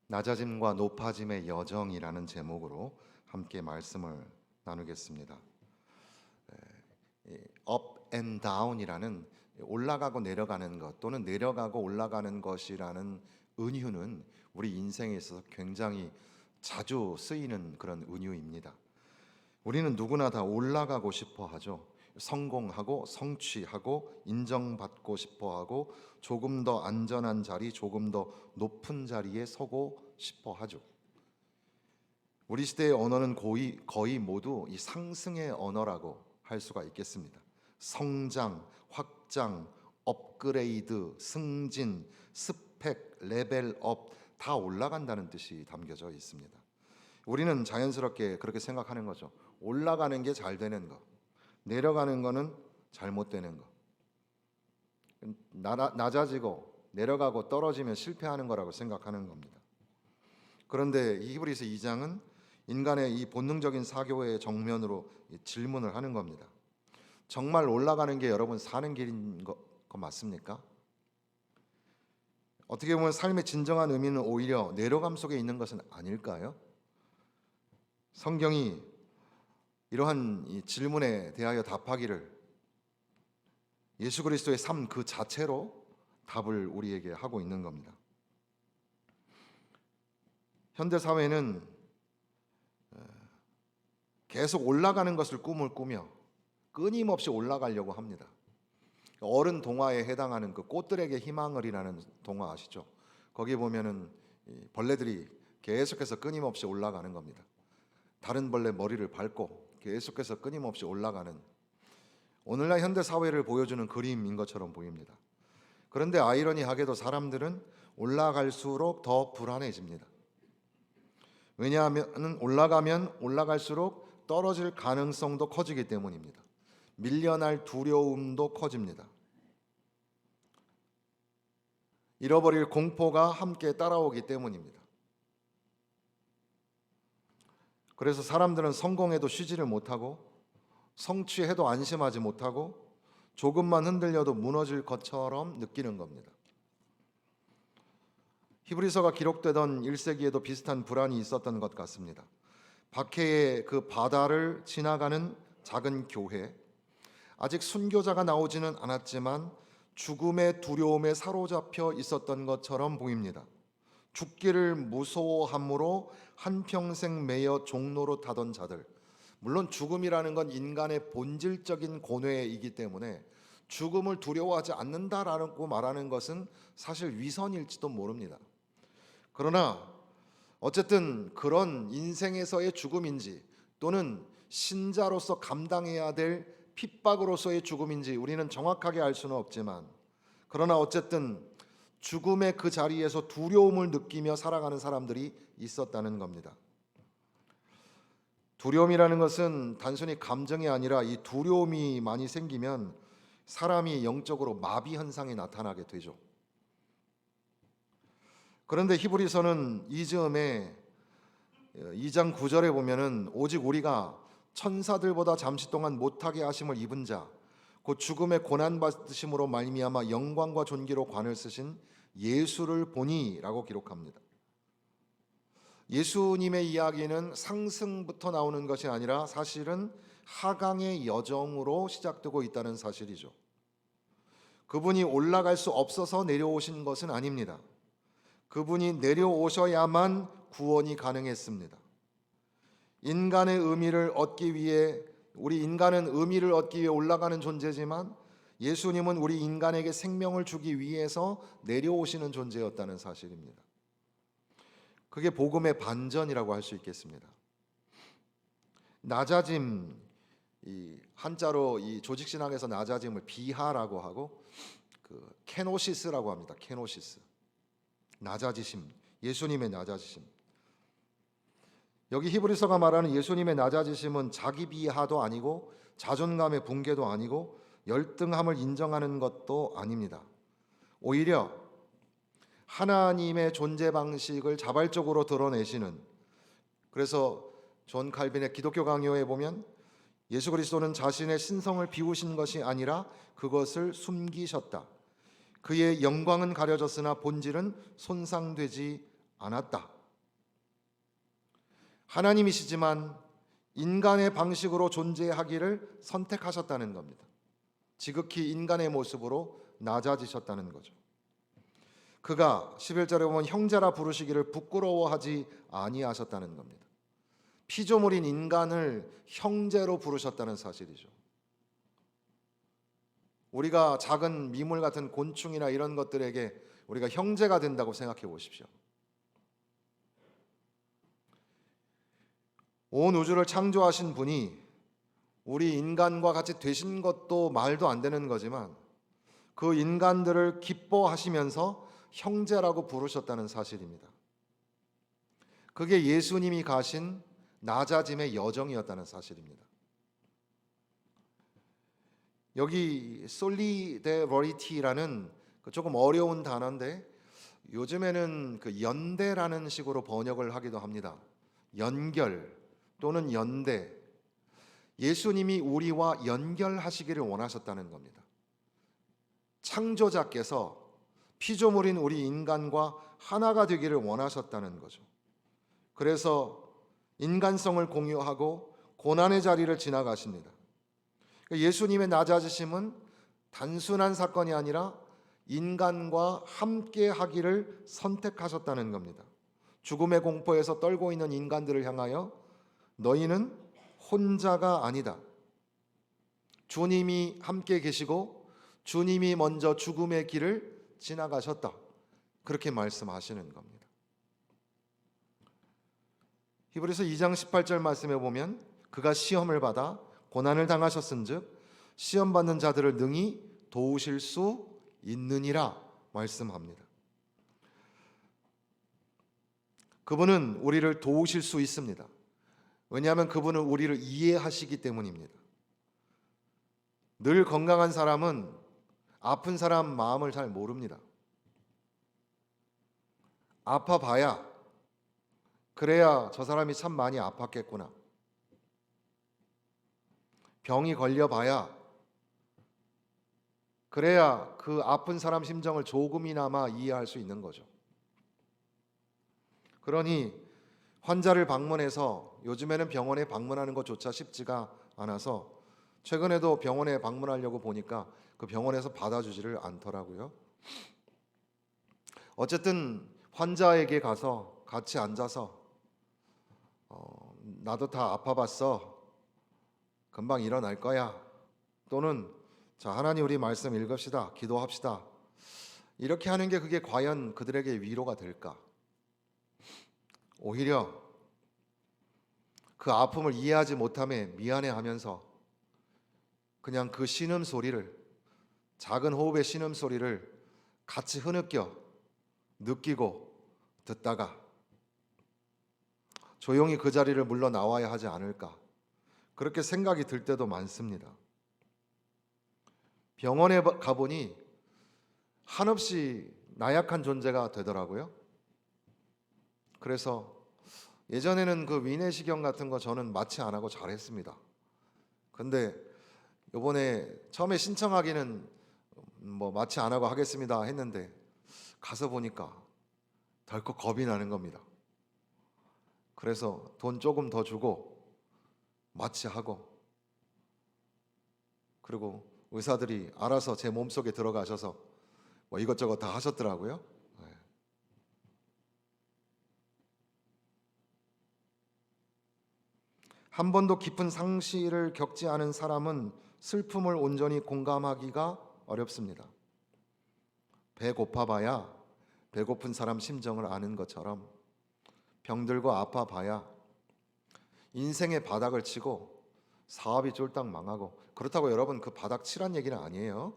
낮아짐과 높아짐의 여정이라는 제목으로 함께 말씀을 나누겠습니다. up and down이라는 올라가고 내려가는 것 또는 내려가고 올라가는 것이라는 은유는 우리 인생에 있어서 굉장히 자주 쓰이는 그런 은유입니다. 우리는 누구나 다 올라가고 싶어 하죠. 성공하고 성취하고 인정받고 싶어 하고 조금 더 안전한 자리, 조금 더 높은 자리에 서고 싶어 하죠. 우리 시대의 언어는 거의 모두 이 상승의 언어라고 할 수가 있겠습니다. 성장, 확장, 업그레이드, 승진, 스펙, 레벨업 다 올라간다는 뜻이 담겨져 있습니다. 우리는 자연스럽게 그렇게 생각하는 거죠. 올라가는 게 잘 되는 거, 내려가는 거는 잘못되는 거. 낮아지고 내려가고 떨어지면 실패하는 거라고 생각하는 겁니다. 그런데 히브리서 2장은 인간의 이 본능적인 사고의 정면으로 질문을 하는 겁니다. 정말 올라가는 게 여러분 사는 길인 거 맞습니까? 어떻게 보면 삶의 진정한 의미는 오히려 내려감 속에 있는 것은 아닐까요? 성경이 이러한 이 질문에 대하여 답하기를 예수 그리스도의 삶 그 자체로 답을 우리에게 하고 있는 겁니다. 현대 사회는 계속 올라가는 것을 꿈을 꾸며 끊임없이 올라가려고 합니다. 어른 동화에 해당하는 그 꽃들에게 희망을이라는 동화 아시죠? 거기 보면은 벌레들이 계속해서 끊임없이 올라가는 겁니다. 다른 벌레 머리를 밟고 계속해서 끊임없이 올라가는 오늘날 현대 사회를 보여주는 그림인 것처럼 보입니다. 그런데 아이러니하게도 사람들은 올라갈수록 더 불안해집니다. 왜냐하면 올라가면 올라갈수록 떨어질 가능성도 커지기 때문입니다. 밀려날 두려움도 커집니다. 잃어버릴 공포가 함께 따라오기 때문입니다. 그래서 사람들은 성공해도 쉬지를 못하고 성취해도 안심하지 못하고 조금만 흔들려도 무너질 것처럼 느끼는 겁니다. 히브리서가 기록되던 1세기에도 비슷한 불안이 있었던 것 같습니다. 박해의 그 바다를 지나가는 작은 교회, 아직 순교자가 나오지는 않았지만 죽음의 두려움에 사로잡혀 있었던 것처럼 보입니다. 죽기를 무서워함으로 한평생 매여 종로로 타던 자들, 물론 죽음이라는 건 인간의 본질적인 고뇌이기 때문에 죽음을 두려워하지 않는다라고 말하는 것은 사실 위선일지도 모릅니다. 그러나 어쨌든 그런 인생에서의 죽음인지 또는 신자로서 감당해야 될 핍박으로서의 죽음인지 우리는 정확하게 알 수는 없지만, 그러나 어쨌든 죽음의 그 자리에서 두려움을 느끼며 살아가는 사람들이 있었다는 겁니다. 두려움이라는 것은 단순히 감정이 아니라 이 두려움이 많이 생기면 사람이 영적으로 마비 현상이 나타나게 되죠. 그런데 히브리서는 이 즈음에 2장 9절에 보면은 오직 우리가 천사들보다 잠시 동안 못하게 하심을 입은 자, 곧 죽음의 고난 받으심으로 말미암아 영광과 존귀로 관을 쓰신 예수를 보니라고 기록합니다. 예수님의 이야기는 상승부터 나오는 것이 아니라 사실은 하강의 여정으로 시작되고 있다는 사실이죠. 그분이 올라갈 수 없어서 내려오신 것은 아닙니다. 그분이 내려오셔야만 구원이 가능했습니다. 인간의 의미를 얻기 위해, 우리 인간은 의미를 얻기 위해 올라가는 존재지만 예수님은 우리 인간에게 생명을 주기 위해서 내려오시는 존재였다는 사실입니다. 그게 복음의 반전이라고 할 수 있겠습니다. 낮아짐, 이 한자로 이 조직신학에서 낮아짐을 비하라고 하고 그 케노시스라고 합니다. 케노시스, 낮아지심, 예수님의 낮아지심. 여기 히브리서가 말하는 예수님의 낮아지심은 자기 비하도 아니고 자존감의 붕괴도 아니고 열등함을 인정하는 것도 아닙니다. 오히려 하나님의 존재 방식을 자발적으로 드러내시는, 그래서 존 칼빈의 기독교 강요에 보면 예수 그리스도는 자신의 신성을 비우신 것이 아니라 그것을 숨기셨다. 그의 영광은 가려졌으나 본질은 손상되지 않았다. 하나님이시지만 인간의 방식으로 존재하기를 선택하셨다는 겁니다. 지극히 인간의 모습으로 낮아지셨다는 거죠. 그가 11절에 보면 형제라 부르시기를 부끄러워하지 아니하셨다는 겁니다. 피조물인 인간을 형제로 부르셨다는 사실이죠. 우리가 작은 미물 같은 곤충이나 이런 것들에게 우리가 형제가 된다고 생각해 보십시오. 온 우주를 창조하신 분이 우리 인간과 같이 되신 것도 말도 안 되는 거지만 그 인간들을 기뻐하시면서 형제라고 부르셨다는 사실입니다. 그게 예수님이 가신 낮아짐의 여정이었다는 사실입니다. 여기 솔리데러리티라는 조금 어려운 단어인데 요즘에는 그 연대라는 식으로 번역을 하기도 합니다. 연결 또는 연대. 예수님이 우리와 연결하시기를 원하셨다는 겁니다. 창조자께서 피조물인 우리 인간과 하나가 되기를 원하셨다는 거죠. 그래서 인간성을 공유하고 고난의 자리를 지나가십니다. 예수님의 낮아지심은 단순한 사건이 아니라 인간과 함께 하기를 선택하셨다는 겁니다. 죽음의 공포에서 떨고 있는 인간들을 향하여 너희는 혼자가 아니다. 주님이 함께 계시고 주님이 먼저 죽음의 길을 지나가셨다. 그렇게 말씀하시는 겁니다. 히브리서 2장 18절 말씀에 보면 그가 시험을 받아 고난을 당하셨은즉 시험 받는 자들을 능히 도우실 수 있느니라 말씀합니다. 그분은 우리를 도우실 수 있습니다. 왜냐하면 그분은 우리를 이해하시기 때문입니다. 늘 건강한 사람은 아픈 사람 마음을 잘 모릅니다. 아파봐야 그래야 저 사람이 참 많이 아팠겠구나. 병이 걸려봐야 그래야 그 아픈 사람 심정을 조금이나마 이해할 수 있는 거죠. 그러니 환자를 방문해서 요즘에는 병원에 방문하는 것조차 쉽지가 않아서 최근에도 병원에 방문하려고 보니까 그 병원에서 받아주지를 않더라고요. 어쨌든 환자에게 가서 같이 앉아서 나도 다 아파봤어. 금방 일어날 거야. 또는 자, 하나님 우리 말씀 읽읍시다. 기도합시다. 이렇게 하는 게 그게 과연 그들에게 위로가 될까? 오히려 그 아픔을 이해하지 못함에 미안해하면서 그냥 그 신음소리를, 작은 호흡의 신음소리를 같이 흐느껴 느끼고 듣다가 조용히 그 자리를 물러나와야 하지 않을까, 그렇게 생각이 들 때도 많습니다. 병원에 가보니 한없이 나약한 존재가 되더라고요. 그래서 예전에는 그 위내시경 같은 거 저는 마취 안 하고 잘했습니다. 근데 요번에 처음에 신청하기는 뭐 마취 안 하고 하겠습니다 했는데 가서 보니까 덜컥 겁이 나는 겁니다. 그래서 돈 조금 더 주고 마취하고, 그리고 의사들이 알아서 제 몸속에 들어가셔서 뭐 이것저것 다 하셨더라고요. 한 번도 깊은 상실을 겪지 않은 사람은 슬픔을 온전히 공감하기가 어렵습니다. 배 고파봐야 배고픈 사람 심정을 아는 것처럼 병들고 아파봐야 인생의 바닥을 치고 사업이 쫄딱 망하고, 그렇다고 여러분 그 바닥 치란 얘기는 아니에요.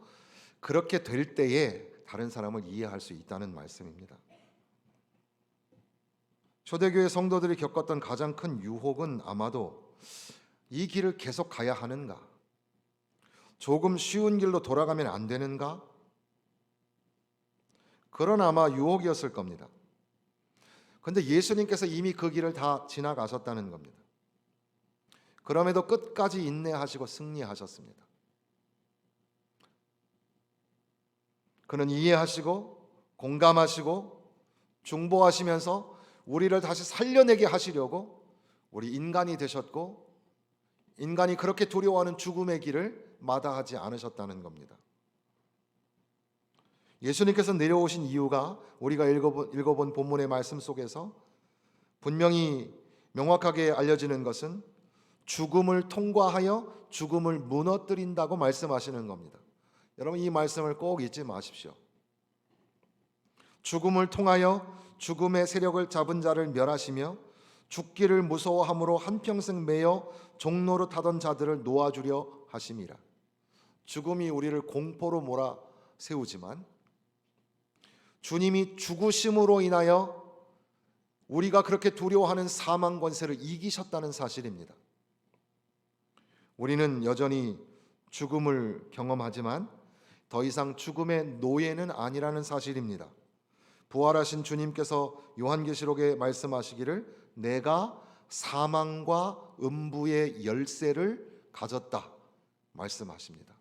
그렇게 될 때에 다른 사람을 이해할 수 있다는 말씀입니다. 초대교회 성도들이 겪었던 가장 큰 유혹은 아마도 이 길을 계속 가야 하는가? 조금 쉬운 길로 돌아가면 안 되는가? 그런 아마 유혹이었을 겁니다. 그런데 예수님께서 이미 그 길을 다 지나가셨다는 겁니다. 그럼에도 끝까지 인내하시고 승리하셨습니다. 그는 이해하시고 공감하시고 중보하시면서 우리를 다시 살려내게 하시려고 우리 인간이 되셨고 인간이 그렇게 두려워하는 죽음의 길을 마다하지 않으셨다는 겁니다. 예수님께서 내려오신 이유가 우리가 읽어본 본문의 말씀 속에서 분명히 명확하게 알려지는 것은 죽음을 통과하여 죽음을 무너뜨린다고 말씀하시는 겁니다. 여러분, 이 말씀을 꼭 잊지 마십시오. 죽음을 통하여 죽음의 세력을 잡은 자를 멸하시며 죽기를 무서워함으로 한평생 매여 종로로 타던 자들을 놓아주려 하심이라. 죽음이 우리를 공포로 몰아세우지만 주님이 죽으심으로 인하여 우리가 그렇게 두려워하는 사망 권세를 이기셨다는 사실입니다. 우리는 여전히 죽음을 경험하지만 더 이상 죽음의 노예는 아니라는 사실입니다. 부활하신 주님께서 요한계시록에 말씀하시기를 내가 사망과 음부의 열쇠를 가졌다 말씀하십니다.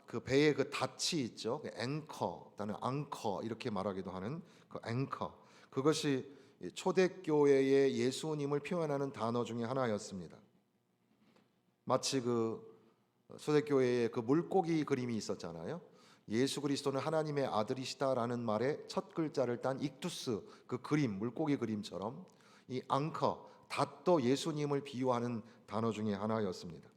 그 배에 그 닻이 있죠. 그 앵커, 또는 앙커 이렇게 말하기도 하는 그 앵커. 그것이 초대교회의 예수님을 표현하는 단어 중에 하나였습니다. 마치 그 초대교회에 그 물고기 그림이 있었잖아요. 예수 그리스도는 하나님의 아들이시다라는 말의 첫 글자를 딴 익투스, 그 그림, 물고기 그림처럼 이 앙커, 닷도 예수님을 비유하는 단어 중에 하나였습니다.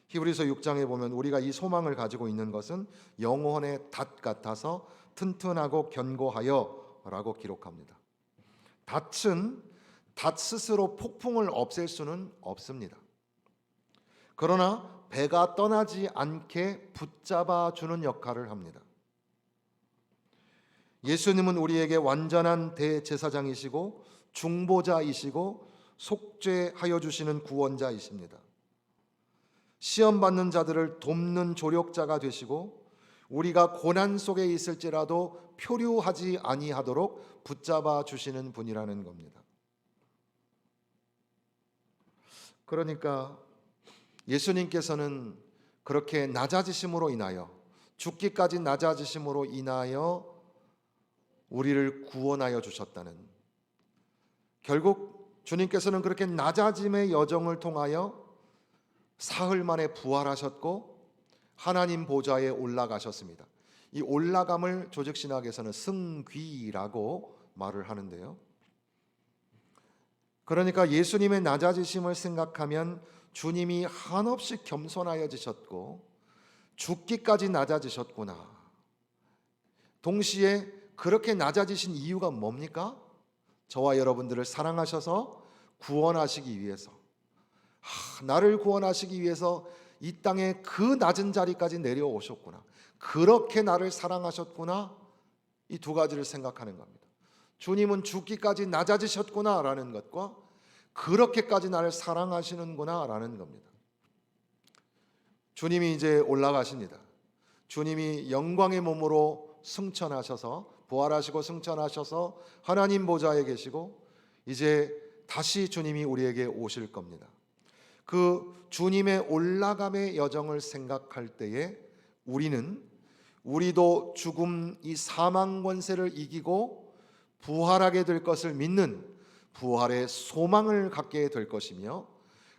히브리서 6장에 보면 우리가 이 소망을 가지고 있는 것은 영혼의 닷 같아서 튼튼하고 견고하여 라고 기록합니다. 닷은 닷 스스로 폭풍을 없앨 수는 없습니다. 그러나 배가 떠나지 않게 붙잡아 주는 역할을 합니다. 예수님은 우리에게 완전한 대제사장이시고 중보자이시고 속죄하여 주시는 구원자이십니다. 시험 받는 자들을 돕는 조력자가 되시고 우리가 고난 속에 있을지라도 표류하지 아니하도록 붙잡아 주시는 분이라는 겁니다. 그러니까 예수님께서는 그렇게 낮아지심으로 인하여, 죽기까지 낮아지심으로 인하여 우리를 구원하여 주셨다는, 결국 주님께서는 그렇게 낮아짐의 여정을 통하여 사흘 만에 부활하셨고 하나님 보좌에 올라가셨습니다. 이 올라감을 조직신학에서는 승귀라고 말을 하는데요. 그러니까 예수님의 낮아지심을 생각하면 주님이 한없이 겸손하여지셨고 죽기까지 낮아지셨구나. 동시에 그렇게 낮아지신 이유가 뭡니까? 저와 여러분들을 사랑하셔서 구원하시기 위해서, 나를 구원하시기 위해서 이 땅에 그 낮은 자리까지 내려오셨구나. 그렇게 나를 사랑하셨구나. 이 두 가지를 생각하는 겁니다. 주님은 죽기까지 낮아지셨구나 라는 것과 그렇게까지 나를 사랑하시는구나 라는 겁니다. 주님이 이제 올라가십니다. 주님이 영광의 몸으로 승천하셔서, 부활하시고 승천하셔서 하나님 보좌에 계시고 이제 다시 주님이 우리에게 오실 겁니다. 그 주님의 올라감의 여정을 생각할 때에 우리도 죽음, 이 사망 권세를 이기고 부활하게 될 것을 믿는 부활의 소망을 갖게 될 것이며,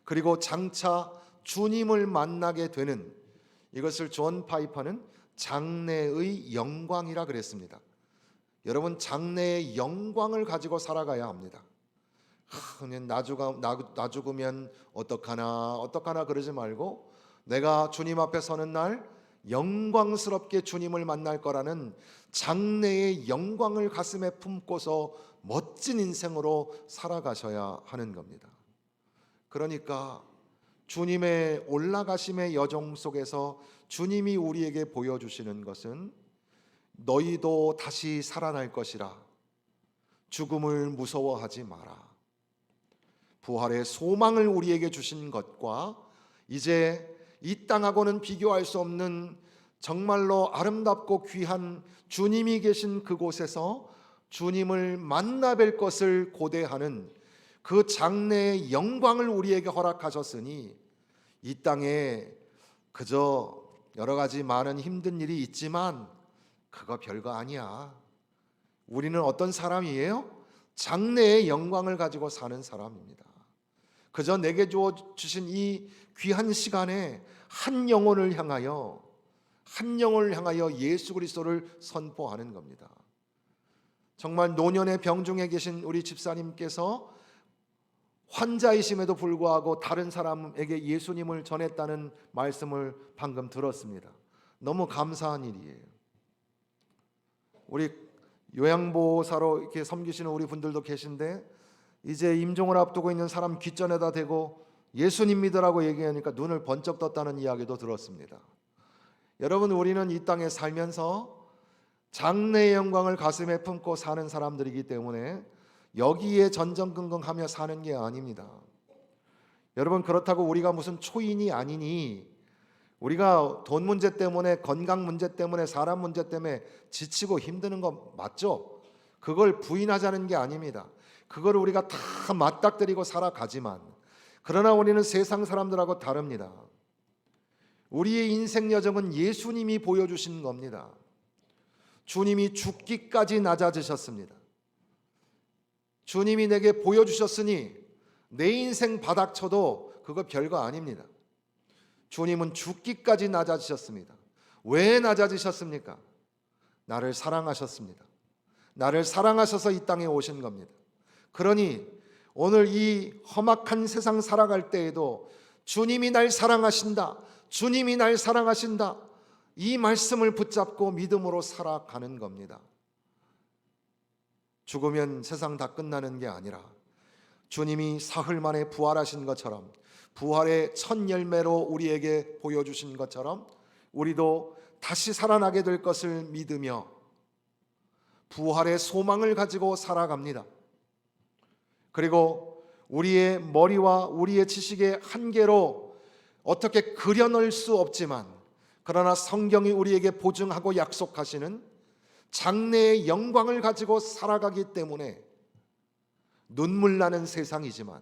그리고 장차 주님을 만나게 되는, 이것을 존 파이퍼는 장래의 영광이라 그랬습니다. 여러분, 장래의 영광을 가지고 살아가야 합니다. 나 죽으면 어떡하나 그러지 말고 내가 주님 앞에 서는 날 영광스럽게 주님을 만날 거라는 장래의 영광을 가슴에 품고서 멋진 인생으로 살아가셔야 하는 겁니다. 그러니까 주님의 올라가심의 여정 속에서 주님이 우리에게 보여주시는 것은 너희도 다시 살아날 것이라. 죽음을 무서워하지 마라. 부활의 소망을 우리에게 주신 것과 이제 이 땅하고는 비교할 수 없는 정말로 아름답고 귀한 주님이 계신 그곳에서 주님을 만나 뵐 것을 고대하는 그 장래의 영광을 우리에게 허락하셨으니 이 땅에 그저 여러 가지 많은 힘든 일이 있지만 그거 별거 아니야. 우리는 어떤 사람이에요? 장래의 영광을 가지고 사는 사람입니다. 그저 내게 주신 이 귀한 시간에 한 영혼을 향하여 예수 그리스도를 선포하는 겁니다. 정말 노년의 병중에 계신 우리 집사님께서 환자이심에도 불구하고 다른 사람에게 예수님을 전했다는 말씀을 방금 들었습니다. 너무 감사한 일이에요. 우리 요양보호사로 이렇게 섬기시는 우리 분들도 계신데 이제 임종을 앞두고 있는 사람 귓전에다 대고 예수님 믿으라고 얘기하니까 눈을 번쩍 떴다는 이야기도 들었습니다. 여러분, 우리는 이 땅에 살면서 장래의 영광을 가슴에 품고 사는 사람들이기 때문에 여기에 전전긍긍하며 사는 게 아닙니다. 여러분, 그렇다고 우리가 무슨 초인이 아니니 우리가 돈 문제 때문에, 건강 문제 때문에, 사람 문제 때문에 지치고 힘드는 거 맞죠? 그걸 부인하자는 게 아닙니다. 그걸 우리가 다 맞닥뜨리고 살아가지만, 그러나 우리는 세상 사람들하고 다릅니다. 우리의 인생 여정은 예수님이 보여주신 겁니다. 주님이 죽기까지 낮아지셨습니다. 주님이 내게 보여주셨으니 내 인생 바닥쳐도 그거 별거 아닙니다. 주님은 죽기까지 낮아지셨습니다. 왜 낮아지셨습니까? 나를 사랑하셨습니다. 나를 사랑하셔서 이 땅에 오신 겁니다. 그러니 오늘 이 험악한 세상 살아갈 때에도 주님이 날 사랑하신다, 주님이 날 사랑하신다, 이 말씀을 붙잡고 믿음으로 살아가는 겁니다. 죽으면 세상 다 끝나는 게 아니라 주님이 사흘 만에 부활하신 것처럼, 부활의 첫 열매로 우리에게 보여주신 것처럼 우리도 다시 살아나게 될 것을 믿으며 부활의 소망을 가지고 살아갑니다. 그리고 우리의 머리와 우리의 지식의 한계로 어떻게 그려낼 수 없지만, 그러나 성경이 우리에게 보증하고 약속하시는 장래의 영광을 가지고 살아가기 때문에 눈물 나는 세상이지만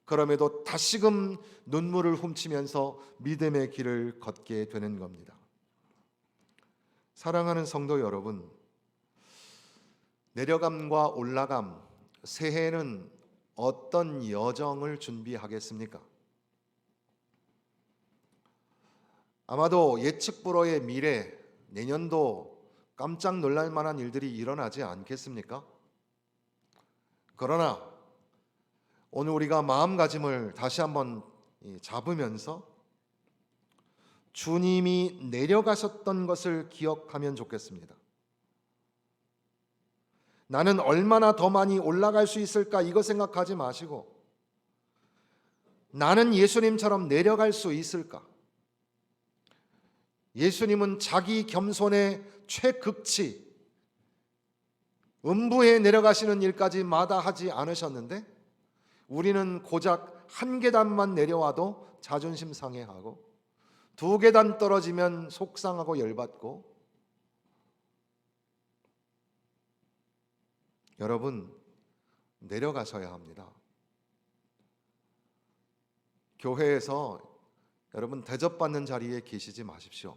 그럼에도 다시금 눈물을 훔치면서 믿음의 길을 걷게 되는 겁니다. 사랑하는 성도 여러분, 내려감과 올라감, 새해에는 어떤 여정을 준비하겠습니까? 아마도 예측 불허의 미래, 내년도 깜짝 놀랄 만한 일들이 일어나지 않겠습니까? 그러나 오늘 우리가 마음가짐을 다시 한번 잡으면서 주님이 내려가셨던 것을 기억하면 좋겠습니다. 나는 얼마나 더 많이 올라갈 수 있을까 이거 생각하지 마시고, 나는 예수님처럼 내려갈 수 있을까? 예수님은 자기 겸손의 최극치, 음부에 내려가시는 일까지 마다하지 않으셨는데 우리는 고작 한 계단만 내려와도 자존심 상해하고, 두 계단 떨어지면 속상하고 열받고. 여러분, 내려가셔야 합니다. 교회에서 여러분 대접받는 자리에 계시지 마십시오.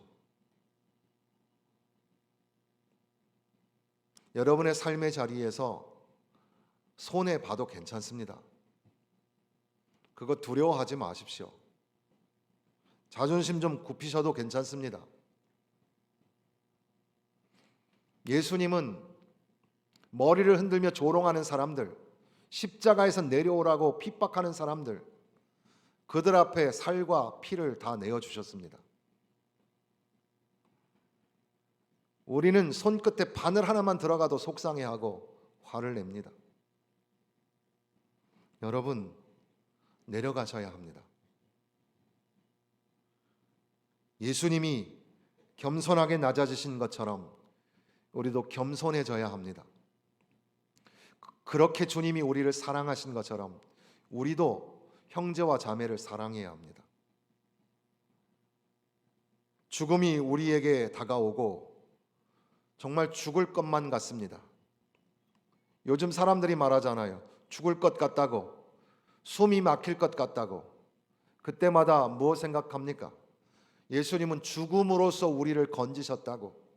여러분의 삶의 자리에서 손해 봐도 괜찮습니다. 그거 두려워하지 마십시오. 자존심 좀 굽히셔도 괜찮습니다. 예수님은 머리를 흔들며 조롱하는 사람들, 십자가에서 내려오라고 핍박하는 사람들, 그들 앞에 살과 피를 다 내어주셨습니다. 우리는 손끝에 바늘 하나만 들어가도 속상해하고 화를 냅니다. 여러분, 내려가셔야 합니다. 예수님이 겸손하게 낮아지신 것처럼 우리도 겸손해져야 합니다. 그렇게 주님이 우리를 사랑하신 것처럼 우리도 형제와 자매를 사랑해야 합니다. 죽음이 우리에게 다가오고 정말 죽을 것만 같습니다. 요즘 사람들이 말하잖아요. 죽을 것 같다고, 숨이 막힐 것 같다고. 그때마다 무엇 생각합니까? 예수님은 죽음으로써 우리를 건지셨다고.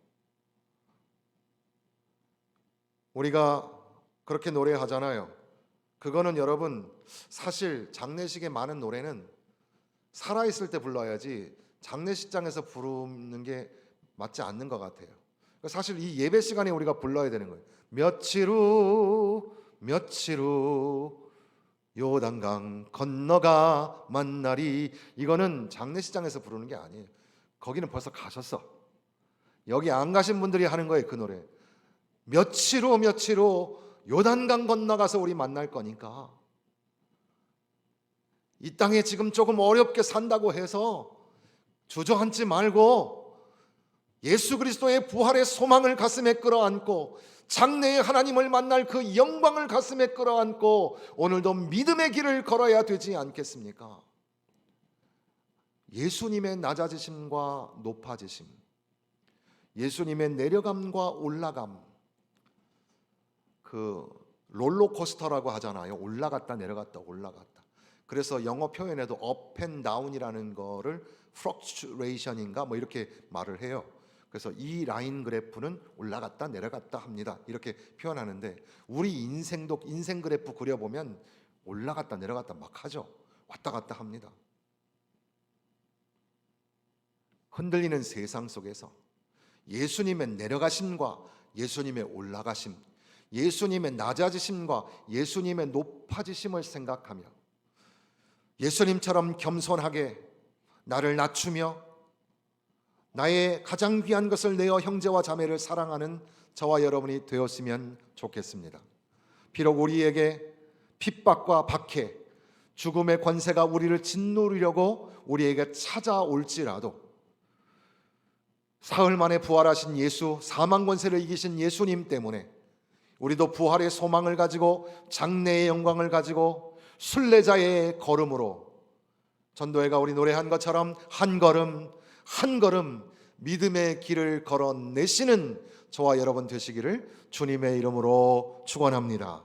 우리가 그렇게 노래하잖아요. 그거는 여러분 사실 장례식에 많은 노래는 살아있을 때 불러야지 장례식장에서 부르는 게 맞지 않는 것 같아요. 사실 이 예배 시간에 우리가 불러야 되는 거예요. 며칠 후 요단강 건너가 만나리. 이거는 장례식장에서 부르는 게 아니에요. 거기는 벌써 가셨어. 여기 안 가신 분들이 하는 거예요. 그 노래. 며칠 후 요단강 건너가서 우리 만날 거니까 이 땅에 지금 조금 어렵게 산다고 해서 주저앉지 말고 예수 그리스도의 부활의 소망을 가슴에 끌어안고 장래의 하나님을 만날 그 영광을 가슴에 끌어안고 오늘도 믿음의 길을 걸어야 되지 않겠습니까? 예수님의 낮아지심과 높아지심, 예수님의 내려감과 올라감, 그 롤러코스터라고 하잖아요. 올라갔다 내려갔다 올라갔다. 그래서 영어 표현에도 up and down이라는 거를 fluctuation인가 뭐 이렇게 말을 해요. 그래서 이 라인 그래프는 올라갔다 내려갔다 합니다. 이렇게 표현하는데 우리 인생도 인생 그래프 그려보면 올라갔다 내려갔다 막 하죠. 왔다 갔다 합니다. 흔들리는 세상 속에서 예수님의 내려가심과 예수님의 올라가심, 예수님의 낮아지심과 예수님의 높아지심을 생각하며 예수님처럼 겸손하게 나를 낮추며 나의 가장 귀한 것을 내어 형제와 자매를 사랑하는 저와 여러분이 되었으면 좋겠습니다. 비록 우리에게 핍박과 박해, 죽음의 권세가 우리를 짓누르려고 우리에게 찾아올지라도 사흘 만에 부활하신 예수, 사망 권세를 이기신 예수님 때문에 우리도 부활의 소망을 가지고 장래의 영광을 가지고 순례자의 걸음으로 전도회가 우리 노래한 것처럼 한 걸음 한 걸음 믿음의 길을 걸어내시는 저와 여러분 되시기를 주님의 이름으로 축원합니다.